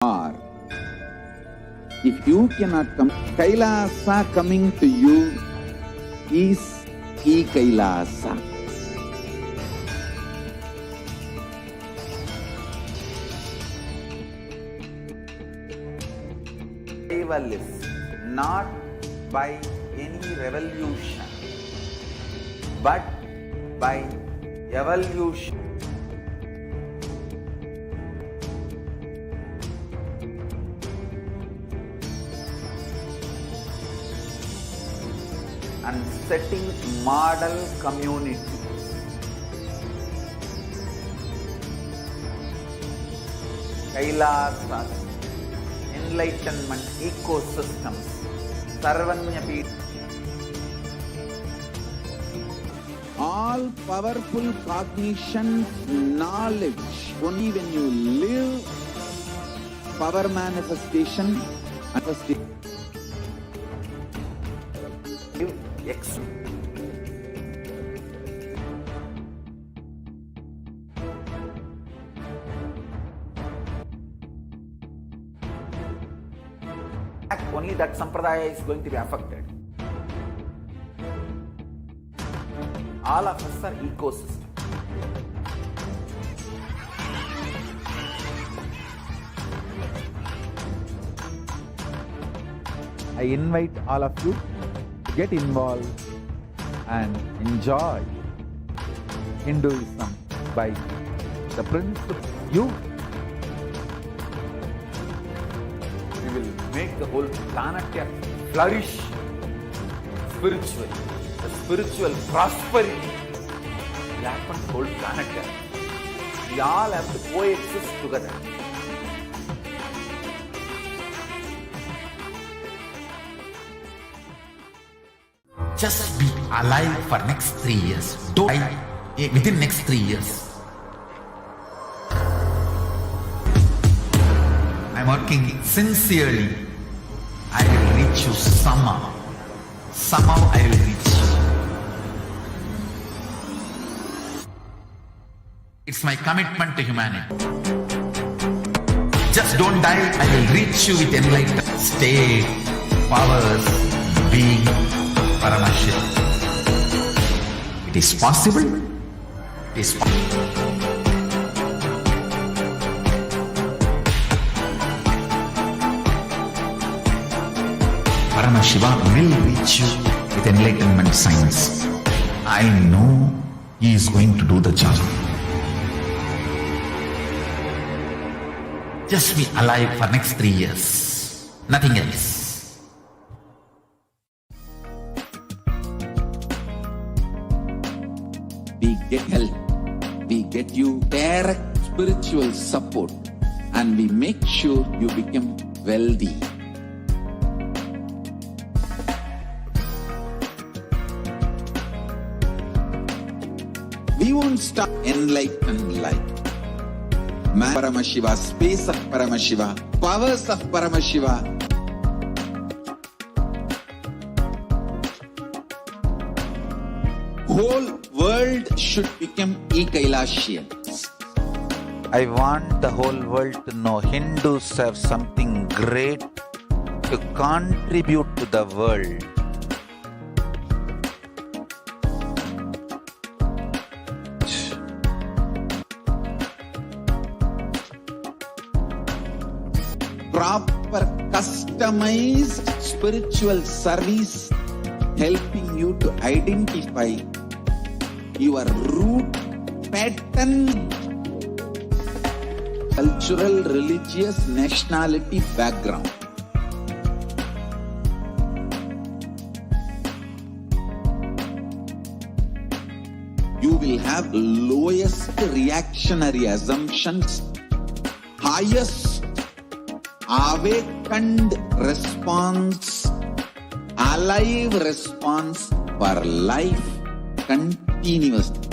are. If you cannot come, Kailasa coming to you is E-Kailasa. Survival is not by any revolution, but by evolution. And setting model community. Kailasas, enlightenment ecosystems, Sarvanya. All powerful cognition, knowledge. Only when you live power manifestation, only that sampradaya is going to be affected. All of us are ecosystem. I invite all of you to get involved and enjoy Hinduism by the principle. You will make the whole planet flourish spiritually. The spiritual prosperity will happen to the whole planet. We all have to coexist together. Just be alive for next 3 years. Don't die within next 3 years. I'm working sincerely. I will reach you somehow. Somehow I will reach you. It's my commitment to humanity. Just don't die. I will reach you with enlightenment, state, powers, being, Paramashivoham. It is possible. It is possible. Paramashivoham will reach you with enlightenment science. I know he is going to do the job. Just be alive for next 3 years. Nothing else. We get help, we get you direct spiritual support, and we make sure you become wealthy. We won't stop enlightened life. Man Paramashiva, space of Paramashiva, powers of Paramashiva. Whole world should become E-Kailasians. I want the whole world to know Hindus have something great to contribute to the world. Proper customized spiritual service helping you to identify your root pattern, cultural, religious, nationality, background. You will have lowest reactionary assumptions, highest awakened response, alive response for life continuously.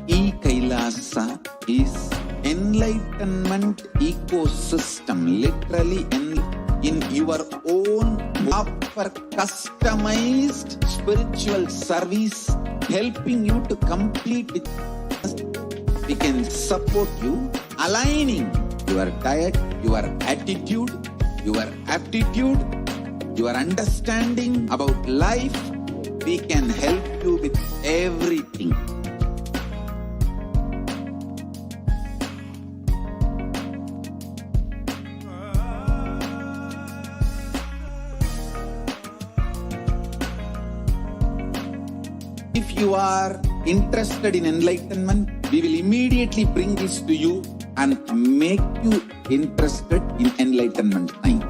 E-Kailasa is enlightenment ecosystem, literally in your own proper customized spiritual service, helping you to complete it. we can support you, aligning your diet, your attitude, your aptitude, your understanding about life. We can help you with everything. If you are interested in enlightenment, we will immediately bring this to you and make you interested in enlightenment time.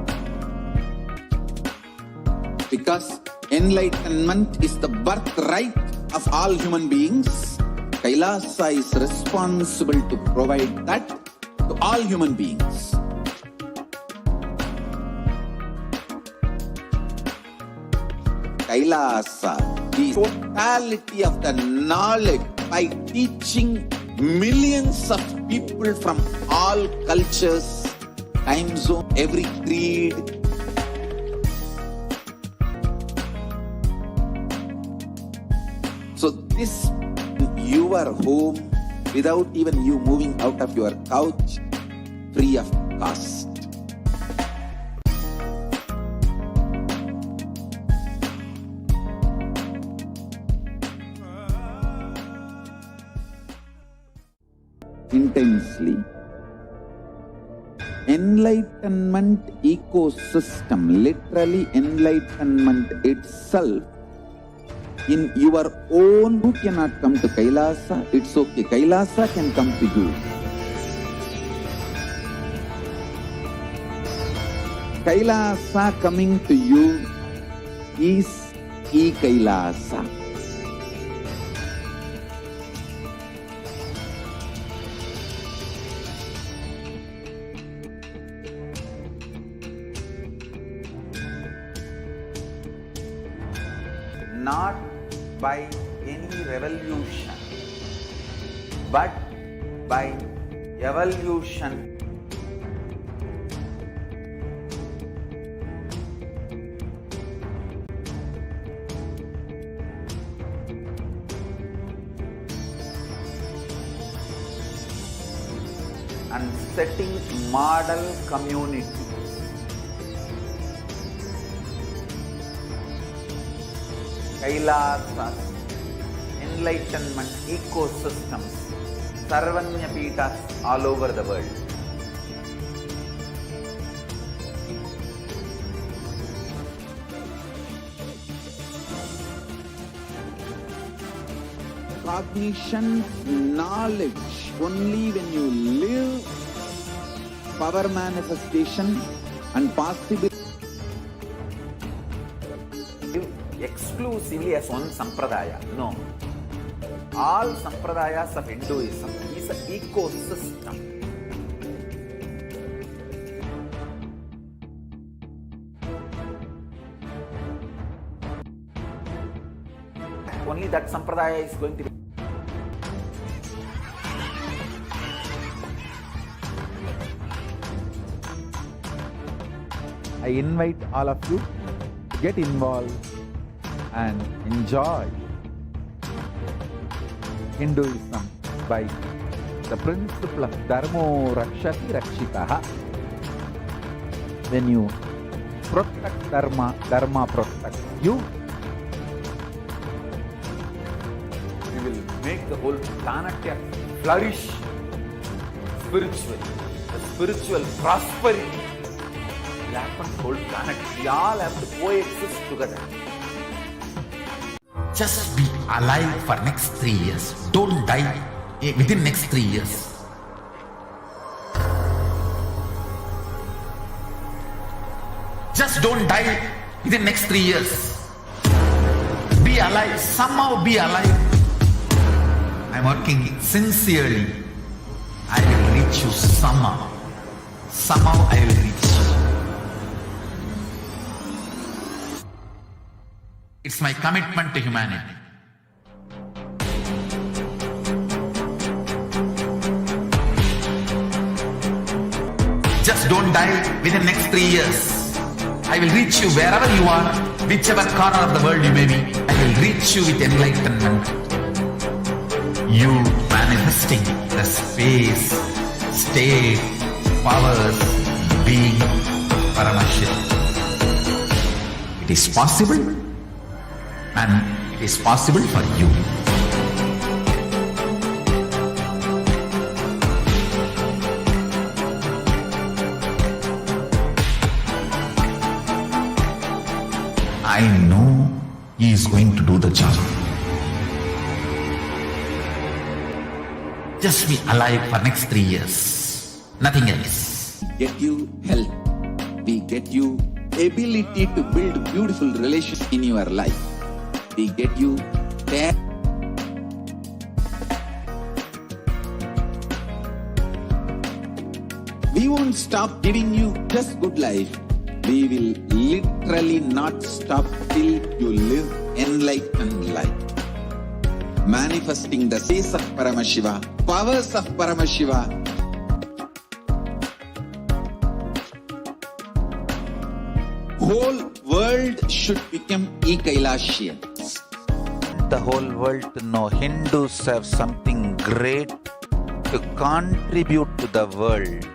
Because enlightenment is the birthright of all human beings. Kailasa is responsible to provide that to all human beings. Kailasa, the totality of the knowledge, by teaching millions of people from all cultures, time zone, every creed. So this your home without even you moving out of your couch, free of cost. Intensely. Enlightenment ecosystem, literally enlightenment itself, in your own, you cannot come to Kailasa, it's okay. Kailasa can come to you. Kailasa coming to you is e-Kailasa. Not by any revolution, but by evolution. And setting model community. Kailasas, enlightenment ecosystems, Sarvanya Pitas all over the world. Cognition, knowledge, only when you live, power manifestation and possibility. Exclusively as one sampradaya. No. All sampradayas of Hinduism is an ecosystem. Only that sampradaya is going to be. I invite all of you to get involved and enjoy Hinduism by the principle of Dharmo Rakshati Rakshitaha. When you protect Dharma, Dharma protects you. We will make the whole planet flourish spiritually. The spiritual prosperity will happen to the whole planet. We all have to coexist together. Just be alive for next 3 years. Don't die within next 3 years. Just don't die within next 3 years. Be alive. Somehow be alive. I'm working sincerely. I will reach you somehow. Somehow I will reach you. It's my commitment to humanity. Just don't die within next 3 years. I will reach you wherever you are, whichever corner of the world you may be. I will reach you with enlightenment. you manifesting the space, state, powers, being Paramashivam. It is possible, and it is possible for you. I know he is going to do the job. Just be alive for next 3 years. Nothing else. Get you health. We get you ability to build beautiful relations in your life. We get you there. We won't stop giving you just good life. We will literally not stop till you live enlightened life. Manifesting the space of Paramashiva, powers of Paramashiva. Whole world should become Ekailashians. The whole world to know Hindus have something great to contribute to the world.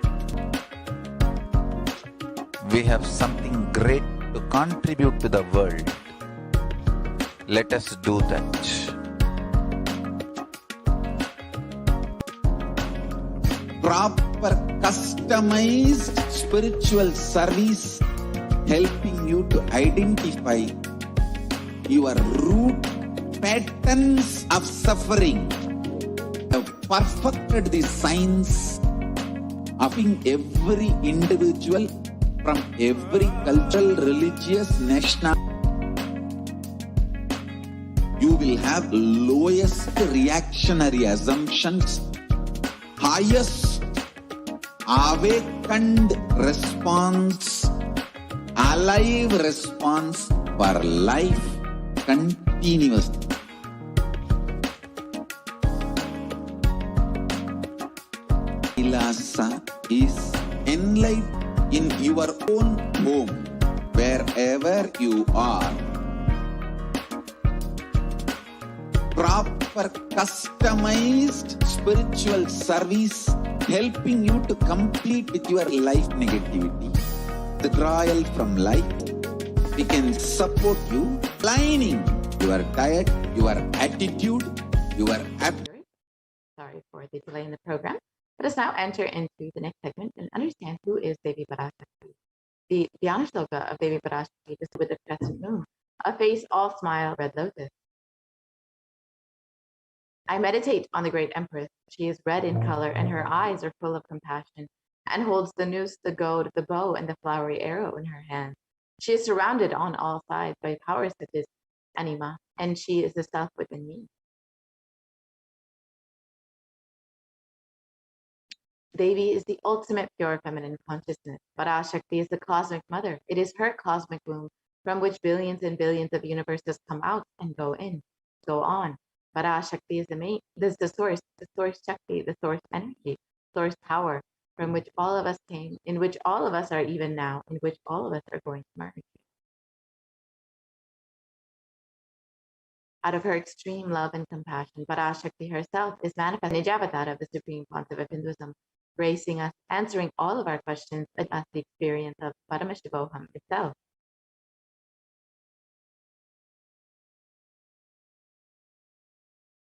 We have something great to contribute to the world. Let us do that. Proper customized spiritual service helping you to identify your root patterns of suffering. Have perfected the science of every individual from every cultural, religious, national. You will have lowest reactionary assumptions, highest awakened response, alive response for life continuously. Kailasa is enlightened in your own home, wherever you are. Proper customized spiritual service helping you to complete with your life negativity. The trial from life, we can support you, aligning your diet, your attitude, your Sorry for the delay in the program. Let us now enter into the next segment and understand who is Devi Parashakti. The Dhyana Shloka of Devi Parashakti is with a crescent moon, a face all smile, red lotus. I meditate on the great empress. She is red in color and her eyes are full of compassion and holds the noose, the goad, the bow, and the flowery arrow in her hand. She is surrounded on all sides by powers such as Anima, and she is the self within me. Devi is the ultimate pure feminine consciousness. Parashakti is the cosmic mother. It is her cosmic womb from which billions and billions of universes come out and go in, go on. Parashakti is the source Shakti, the source energy, source power, from which all of us came, in which all of us are even now, in which all of us are going to merge. Out of her extreme love and compassion, Parashakti herself is manifest Nijavatara of the Supreme Pontiff of Hinduism, gracing us, answering all of our questions, and us the experience of Paramashivoham itself.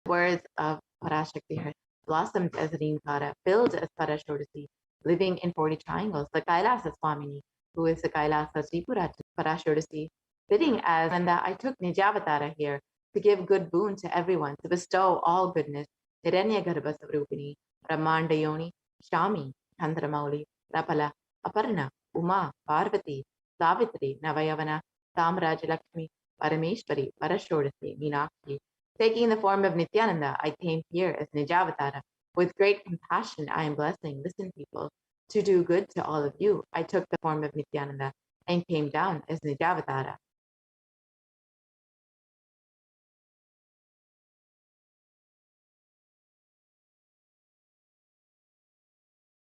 Words of Parashakti herself blossomed as Reemkara, filled as Parashakti, living in 40 triangles, the Kailasa Swamini, who is the Kailasa Tripura Parashakti, sitting as Nanda. I took Nijavatara here to give good boon to everyone, to bestow all goodness. Hiranyagarbha Savrupini, Ramandayoni, Shami, Chandramauli, Rapala, Aparna, Uma, Parvati, Savitri, Navayavana, Tamraj Lakshmi, Parameshwari, Parashodasi, Meenakshi. Taking the form of Nithyananda, I came here as Nijavatara. With great compassion, I am blessing, listen people, to do good to all of you. I took the form of Nithyananda and came down as Nijavatara.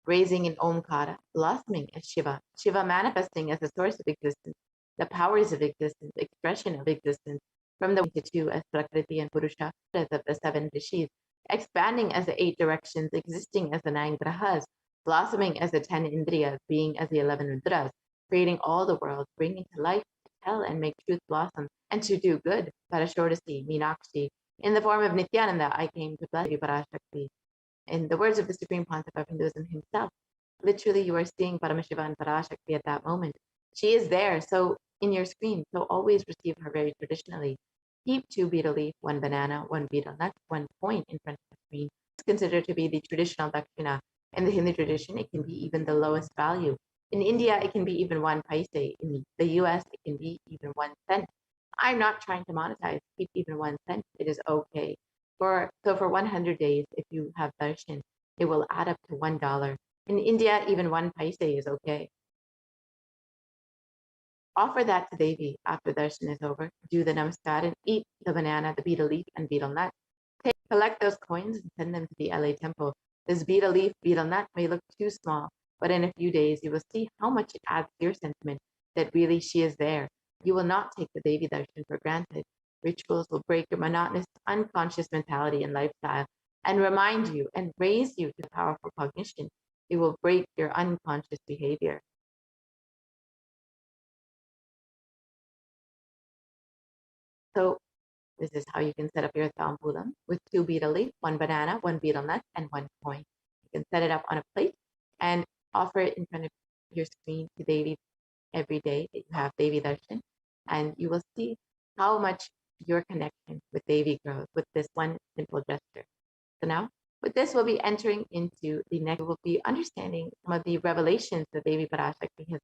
Raising in Omkara, blossoming as Shiva, Shiva manifesting as the source of existence, the powers of existence, expression of existence, from the two as Prakriti and Purusha, as of the 7 rishis, expanding as the 8 directions, existing as the 9 grahas, blossoming as the 10 indriyas, being as the 11 rudras, creating all the world, bringing to life, to tell and make truth blossom, and to do good. Parashakti, Meenakshi. In the form of Nithyananda, I came to bless you, Parashakti. In the words of the Supreme Pontiff of Hinduism himself, literally you are seeing Paramashiva and Parashakti at that moment. She is there, so in your screen, so always receive her very traditionally. Keep 2 betel leaf, 1 banana, 1 betel nut, 1 coin in front of the screen. It's considered to be the traditional dakshina. In the Hindu tradition, it can be even the lowest value. In India, it can be even 1 paise. In the US, it can be even 1 cent. I'm not trying to monetize. Keep even 1 cent. It is okay. For 100 days, if you have darshan, it will add up to $1. In India, even 1 paise is okay. Offer that to Devi after darshan is over. Do the namaskar and eat the banana, the betel leaf, and betel nut. Collect those coins and send them to the LA temple. This betel leaf, betel nut may look too small, but in a few days you will see how much it adds to your sentiment that really she is there. You will not take the Devi darshan for granted. Rituals will break your monotonous, unconscious mentality and lifestyle and remind you and raise you to powerful cognition. It will break your unconscious behavior. So this is how you can set up your tambulam with 2 betel leaf, 1 banana, 1 betel nut, and 1 coin. You can set it up on a plate and offer it in front of your screen to Devi every day that you have Devi Darshan, and you will see how much your connection with Devi grows with this one simple gesture. So now, with this, we'll be entering into the next. We'll be understanding some of the revelations that Devi Parashakti has.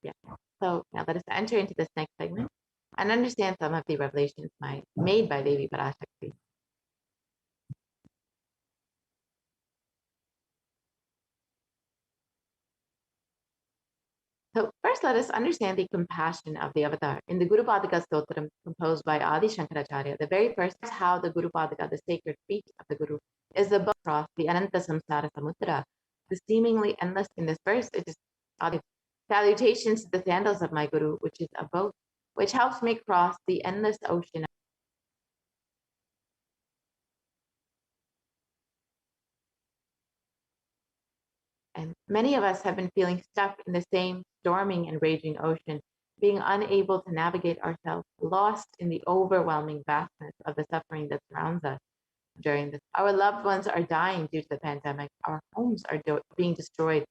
Yeah. So now let us enter into this next segment and understand some of the revelations made by Devi Parashakti. So first, let us understand the compassion of the avatar. In the Guru Padaka Stotram, composed by Adi Shankaracharya, the very first is how the Guru Padaka, the sacred feet of the Guru, is the boat across the Ananta Samsara Samudra. The seemingly endless in this verse, it is Adi. Salutations to the sandals of my Guru, which is a boat, which helps me cross the endless ocean. And many of us have been feeling stuck in the same storming and raging ocean, being unable to navigate ourselves, lost in the overwhelming vastness of the suffering that surrounds us during this. Our loved ones are dying due to the pandemic. Our homes are being destroyed.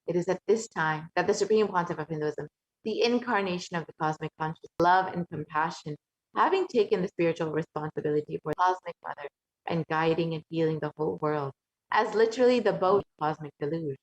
It is at this time that the Supreme Pontiff of Hinduism, the incarnation of the cosmic consciousness, love and compassion, having taken the spiritual responsibility for the cosmic mother and guiding and healing the whole world, as literally the boat of cosmic deluge.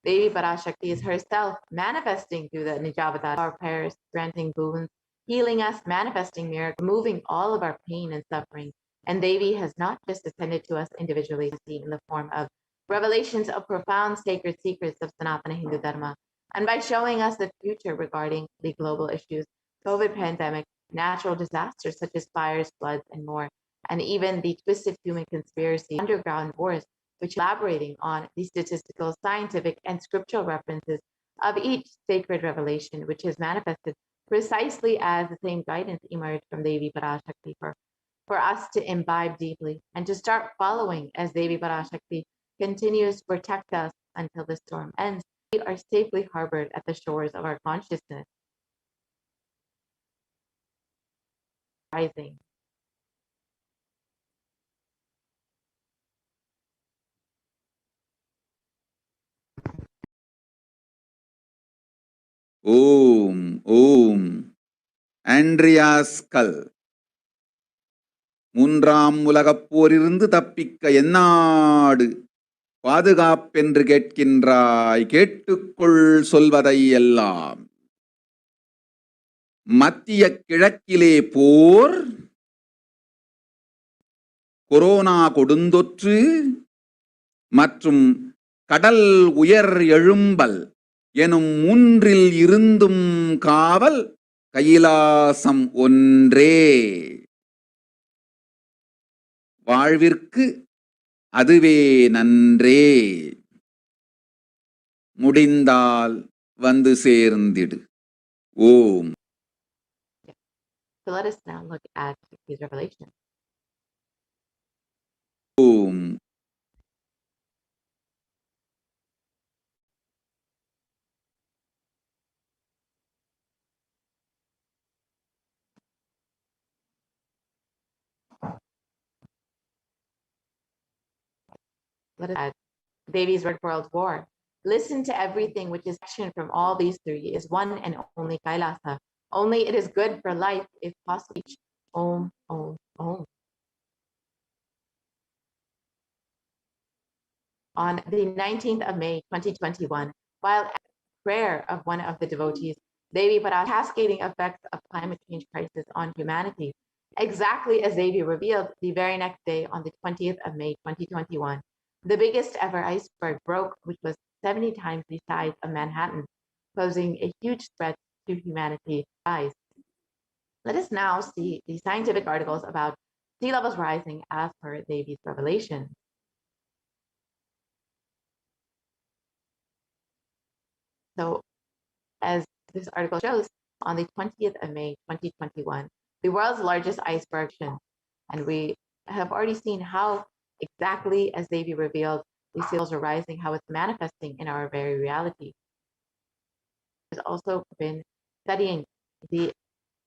Devi Parashakti is herself manifesting through the Nijavatar, our prayers, granting boons, healing us, manifesting miracles, removing all of our pain and suffering. And Devi has not just ascended to us individually in the form of revelations of profound sacred secrets of Sanatana Hindu Dharma, and by showing us the future regarding the global issues, COVID pandemic, natural disasters such as fires, floods, and more, and even the twisted human conspiracy, underground wars, which elaborating on the statistical, scientific, and scriptural references of each sacred revelation, which is manifested precisely as the same guidance emerged from Devi Parashakti for us to imbibe deeply and to start following as Devi Parashakti continues to protect us until the storm ends. We are safely harbored at the shores of our consciousness, rising. Om, Om. Andreas கல். மூன்றாம் உலகப் போரிலிருந்து தப்பிக்க எந்நாடு பாதுகாப்பென்று கேட்கின்றாய், கேட்டுக்கொள் சொல்வதை எல்லாம். மத்திய கிழக்கிலே போர், corona கொடுந்தொற்று மற்றும் கடல் உயர் எழும்பல் எனும் மூன்றில் இருந்தும் காவல் கைலாசம் ஒன்றே. வாழ்விற்கு அதுவே நன்றே. முடிந்தால் வந்து சேர்ந்திடு. ஓம். So let us now look at these revelations. Om. Let us add Devi's Red World War. Listen to everything which is action from all these three is one and only Kailasa. Only it is good for life if possible. Om, Om, Om. On the 19th of May, 2021, while at prayer of one of the devotees, Devi Parashakti cascading effects of climate change crisis on humanity, exactly as Devi revealed the very next day on the 20th of May, 2021. The biggest ever iceberg broke, which was 70 times the size of Manhattan, posing a huge threat to humanity's lives. Let us now see the scientific articles about sea levels rising as per Devi's revelation. So, as this article shows, on the 20th of May, 2021, the world's largest iceberg, and we have already seen how exactly as Devi revealed, these sea levels are rising, how it's manifesting in our very reality. There's also been studying the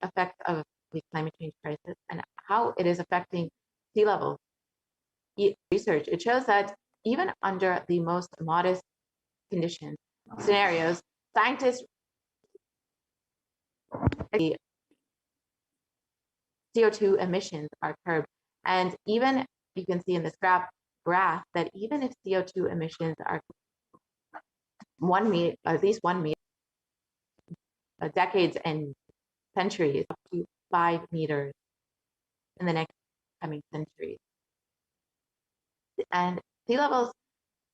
effects of the climate change crisis and how it is affecting sea levels. Research, it shows that even under the most modest conditions, scenarios, scientists the CO2 emissions are curbed. And even you can see in this graph that even if CO2 emissions are at least 1 meter, decades and centuries, up to 5 meters in the next coming centuries. And sea levels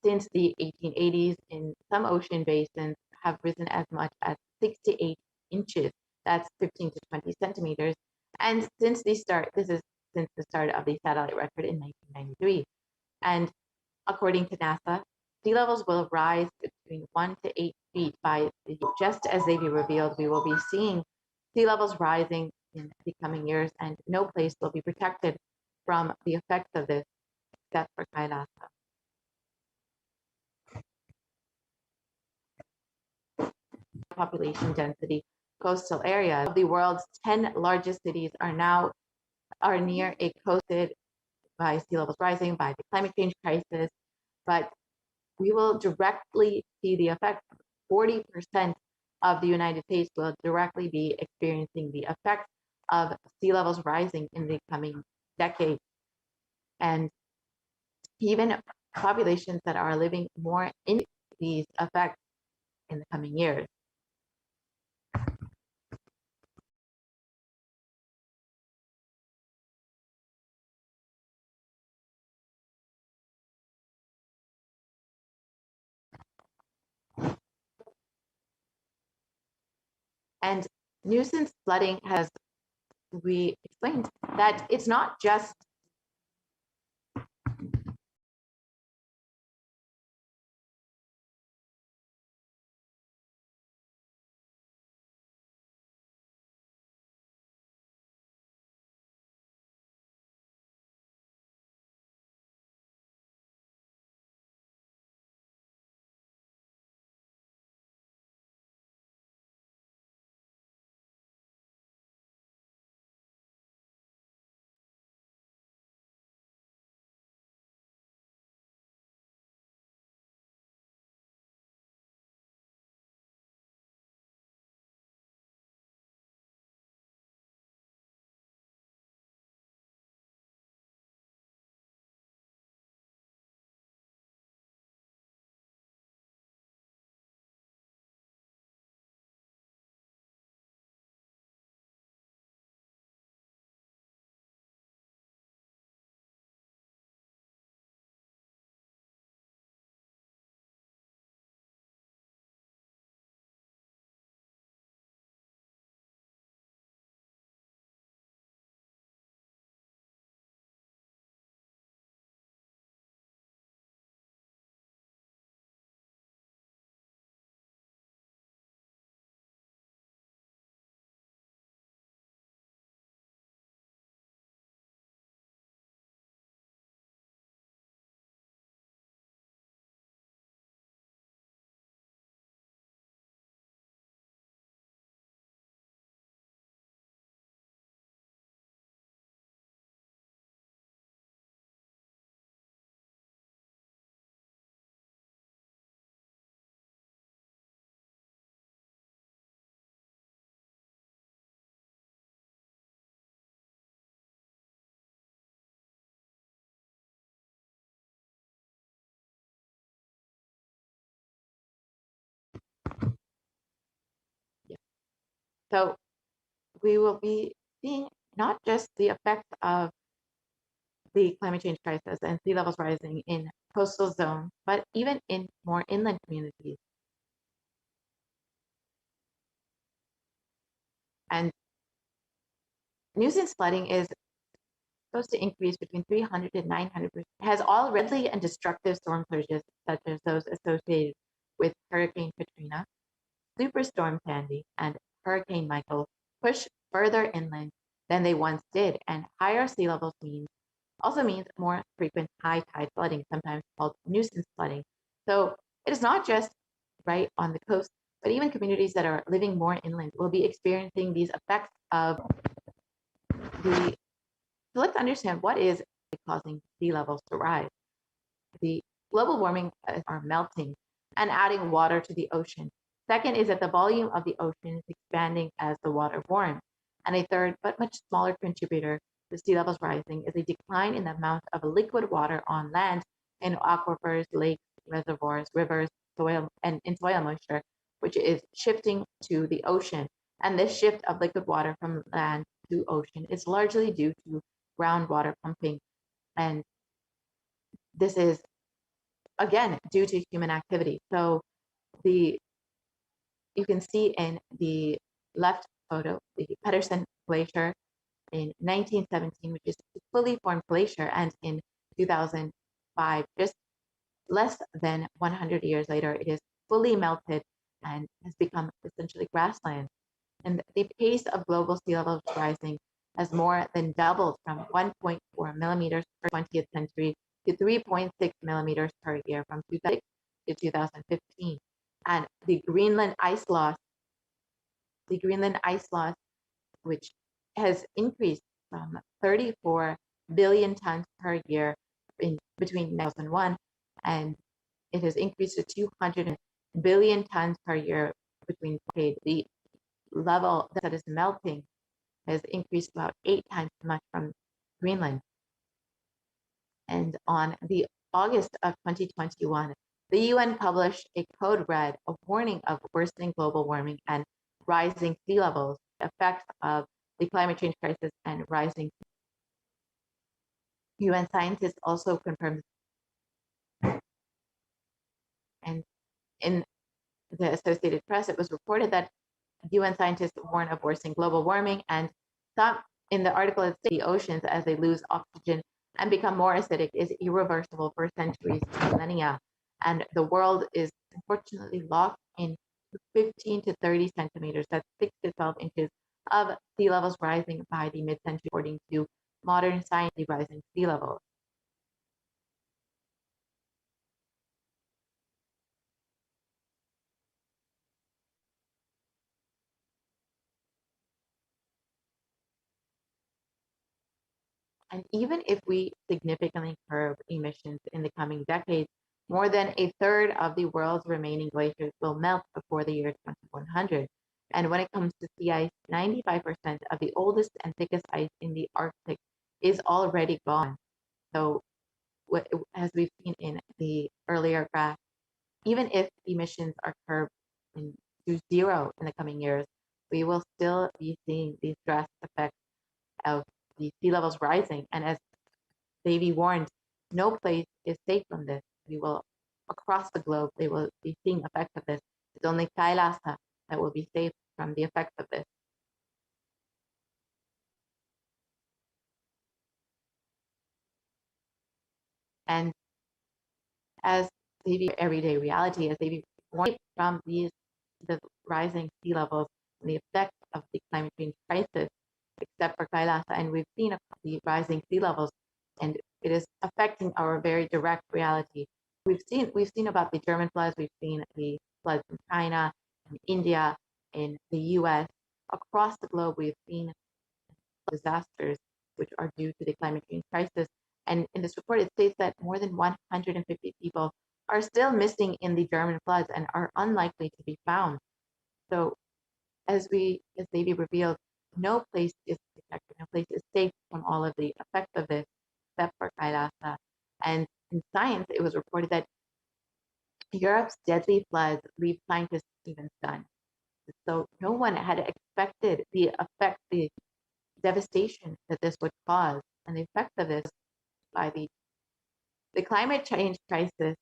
since the 1880s in some ocean basins have risen as much as 6 to 8 inches. That's 15 to 20 centimeters. And since the start of the satellite record in 1993. And according to NASA, sea levels will rise between 1 to 8 feet by just as they be revealed. We will be seeing sea levels rising in the coming years, and no place will be protected from the effects of this except for Kailasa. Population density coastal area of the world's 10 largest cities are near a coasted by sea levels rising, by the climate change crisis, but we will directly see the effect. 40% of the United States will directly be experiencing the effects of sea levels rising in the coming decade. And even populations that are living more in these effects in the coming years. And nuisance flooding we explained that it's not just So we will be seeing not just the effects of the climate change crisis and sea levels rising in coastal zones, but even in more inland communities. And nuisance flooding is supposed to increase between 300 and 900%, has already and destructive storm surges such as those associated with Hurricane Katrina, Superstorm Sandy, and Hurricane Michael push further inland than they once did, and higher sea levels also means more frequent high tide flooding, sometimes called nuisance flooding. So it is not just right on the coast, but even communities that are living more inland will be experiencing these effects of the. So let's understand what is causing sea levels to rise. The global warming are melting and adding water to the ocean. Second is that the volume of the ocean is expanding as the water warms. And a third, but much smaller contributor to sea levels rising is a decline in the amount of liquid water on land in aquifers, lakes, reservoirs, rivers, soil, and in soil moisture, which is shifting to the ocean. And this shift of liquid water from land to ocean is largely due to groundwater pumping. And this is again due to human activity. So the you can see in the left photo the Pedersen Glacier in 1917, which is a fully formed glacier, and in 2005, just less than 100 years later, it is fully melted and has become essentially grassland. And the pace of global sea levels rising has more than doubled from 1.4 millimeters per 20th century to 3.6 millimeters per year from 2006 to 2015. And the Greenland ice loss, which has increased from 34 billion tons per year in between 2001, and it has increased to 200 billion tons per year between decades. The level that is melting has increased about 8 times as much from Greenland. And on the August of 2021, the UN published a code red, a warning of worsening global warming and rising sea levels, effects of the climate change crisis and rising. UN scientists also confirmed, and in the Associated Press, it was reported that UN scientists warn of worsening global warming, and some in the article it says the oceans, as they lose oxygen and become more acidic, is irreversible for centuries to millennia, and the world is unfortunately locked in 15 to 30 centimeters, that's 6 to 12 inches of sea levels rising by the mid-century, according to modern science. Rising sea levels. And even if we significantly curb emissions in the coming decades, more than a third of the world's remaining glaciers will melt before the year 2100. And when it comes to sea ice, 95% of the oldest and thickest ice in the Arctic is already gone. So, as we've seen in the earlier graph, even if emissions are curbed to zero in the coming years, we will still be seeing these drastic effects of the sea levels rising. And as Davy warned, no place is safe from this. We will, across the globe, they will be seeing effects of this. It's only Kailasa that will be safe from the effects of this. And as Davy everyday reality, as Davy warned from the rising sea levels and the effects of the climate change crisis, except for Kailasa, and we've seen the rising sea levels, and it is affecting our very direct reality. We've seen about the German floods, we've seen the floods in China, in India, in the US, across the globe. We've seen disasters which are due to the climate change crisis. And in this report, it states that more than 150 people are still missing in the German floods and are unlikely to be found. So, as Davy revealed, no place is protected, no place is safe from all of the effects of this, except for Kailasa. And in Science, it was reported that Europe's deadly floods leave scientists even stunned. So no one had expected the effect, the devastation that this would cause, and the effect of this by the climate change crisis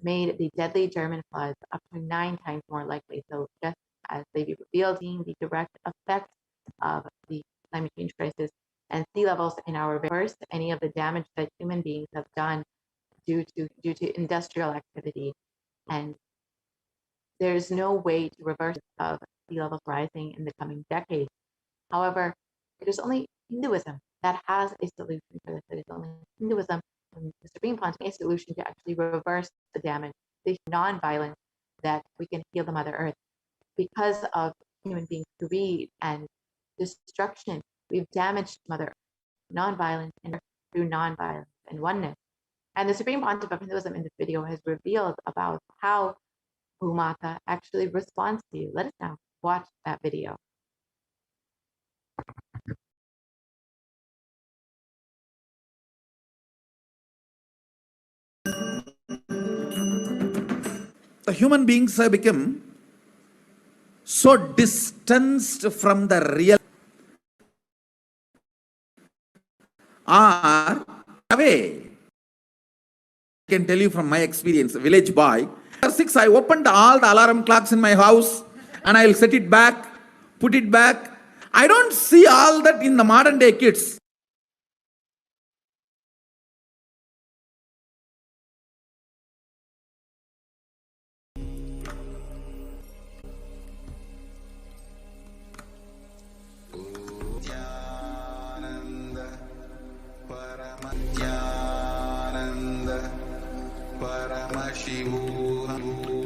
made the deadly German floods up to 9 times more likely. So just as they revealed the direct effects of the climate change crisis and sea levels in our reverse any of the damage that human beings have done due to industrial activity. And there's no way to reverse of sea levels rising in the coming decades. However, it is only Hinduism that has a solution for this. It is only Hinduism and the Supreme Pontificate a solution to actually reverse the damage, the non-violence that we can heal the Mother Earth. Because of human beings' greed and destruction, we've damaged Mother Earth, non-violence and through non-violence and oneness. And the Supreme Pontiff of Hinduism in this video has revealed about how Bhumata actually responds to you. Let us now watch that video. The human beings have become so distanced from the real are away. I can tell you from my experience, village boy. At 6, I opened all the alarm clocks in my house and I'll set it back, put it back. I don't see all that in the modern day kids. Nithyananda Paramashivoham.